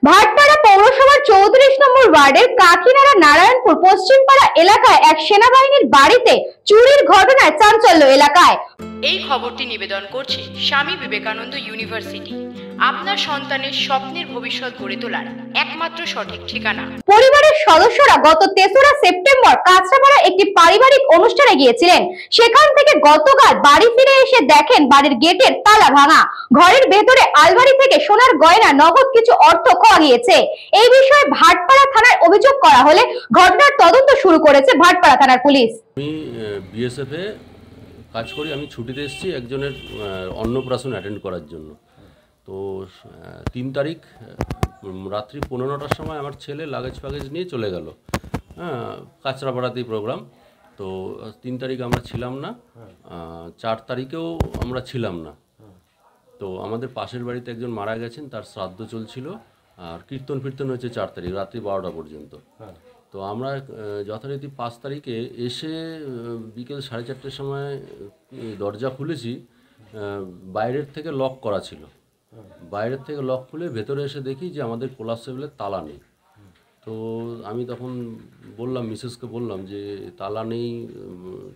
ভাটপাড়া পৌরসভার 34 নম্বর ওয়ার্ডের কাকিনাড়া নারায়ণপুর পশ্চিমপাড়া এলাকায় এক সেনাবাহিনীর বাড়িতে চুরির ঘটনায় চাঞ্চল্য এলাকায়। এই খবরটি নিবেদন করছে স্বামী বিবেকানন্দ ইউনিভার্সিটি, আপনার সন্তানের স্বপ্নের ভবিষ্যৎ গড়ে তোলার একমাত্র সঠিক ঠিকানা। পরিবারের সদস্যরা গত 3রা সেপ্টেম্বর কাঁচরাপাড়া একটি পারিবারিক অনুষ্ঠানে গিয়েছিলেন। সেখান থেকে গতকাল বাড়ি ফিরে এসে দেখেন বাড়ির গেটের তালা ভাঙা, ঘরের ভেতরে আলমারি থেকে সোনার গয়না, নগদ কিছু অর্থ খোয়া গিয়েছে। এই বিষয়ে ভাটপাড়া থানায় অভিযোগ করা হলে ঘটনার তদন্ত শুরু করেছে ভাটপাড়া থানার পুলিশ। আমি বিএসএফ এ কাজ করি, আমি ছুটিতে এসেছি একজনের অন্নপ্রাশন অ্যাটেন্ড করার জন্য। তো 3 তারিখ রাত্রি 15টার সময় আমার ছেলে লাগেজ ফাগেজ নিয়ে চলে গেল। কাঁচরাপাড়াতেই প্রোগ্রাম। তো 3 তারিখ আমরা ছিলাম না, 4 তারিখেও আমরা ছিলাম না। তো আমাদের পাশের বাড়িতে একজন মারা গেছেন, তার শ্রাদ্ধ চলছিল, আর কীর্তন ফির্তন হয়েছে 4 তারিখ রাত্রি 12টা পর্যন্ত। তো আমরা যথারীতি 5 তারিখে এসে বিকেল 4:30টার সময় দরজা খুলেছি, বাইরের থেকে লক করা ছিল। বাইরের থেকে লক খুলে ভেতরে এসে দেখি যে আমাদের কোলাপসেবলের তালা নেই। তো আমি তখন বললাম, মিসেসকে বললাম যে তালা নেই,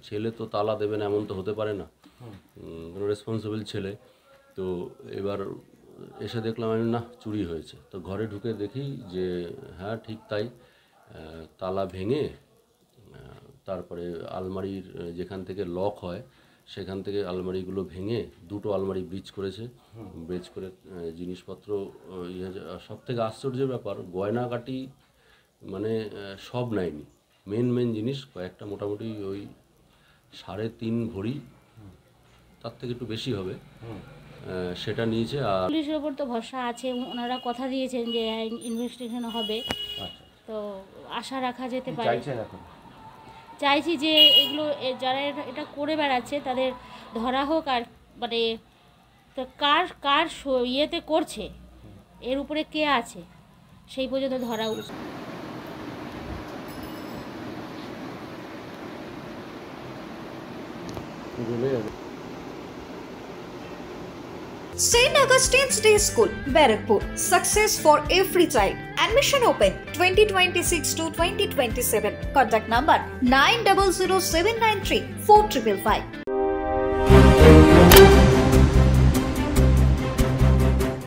ছেলে তো তালা দেবে না, এমন তো হতে পারে না, কোনো রেসপন্সিবল ছেলে। তো এবার এসে দেখলাম আমি না চুরি হয়েছে। তো ঘরে ঢুকে দেখি যে হ্যাঁ ঠিক তাই, তালা ভেঙে তারপরে আলমারির যেখান থেকে লক হয় সেখান থেকে আলমারিগুলো ভেঙে 2টো আলমারি ব্রিচ করেছে। ব্রিচ করে জিনিসপত্র, সব থেকে আশ্চর্যের ব্যাপার, গয়নাগাটি মানে সব নেয়নি, মেন জিনিস কয়েকটা, মোটামুটি ওই 3.5 ভরি, তার থেকে একটু বেশি হবে, সেটা নিয়েছে। আর পুলিশের ওপর তো ভরসা আছে, ওনারা কথা দিয়েছেন যে ইনভেস্টিগেশন হবে। তো আশা রাখা যেতে পারে। চাইছি যে এগুলো যারা এটা করে বেড়াচ্ছে তাদের ধরা হোক, আর মানে কার ইয়েতে করছে, এর উপরে কে আছে, সেই পর্যন্ত ধরা উচিত। St. Augustine's Day School, Barakpur. Success for every child. Admission open 2026 to 2027. Contact number 900793 4555.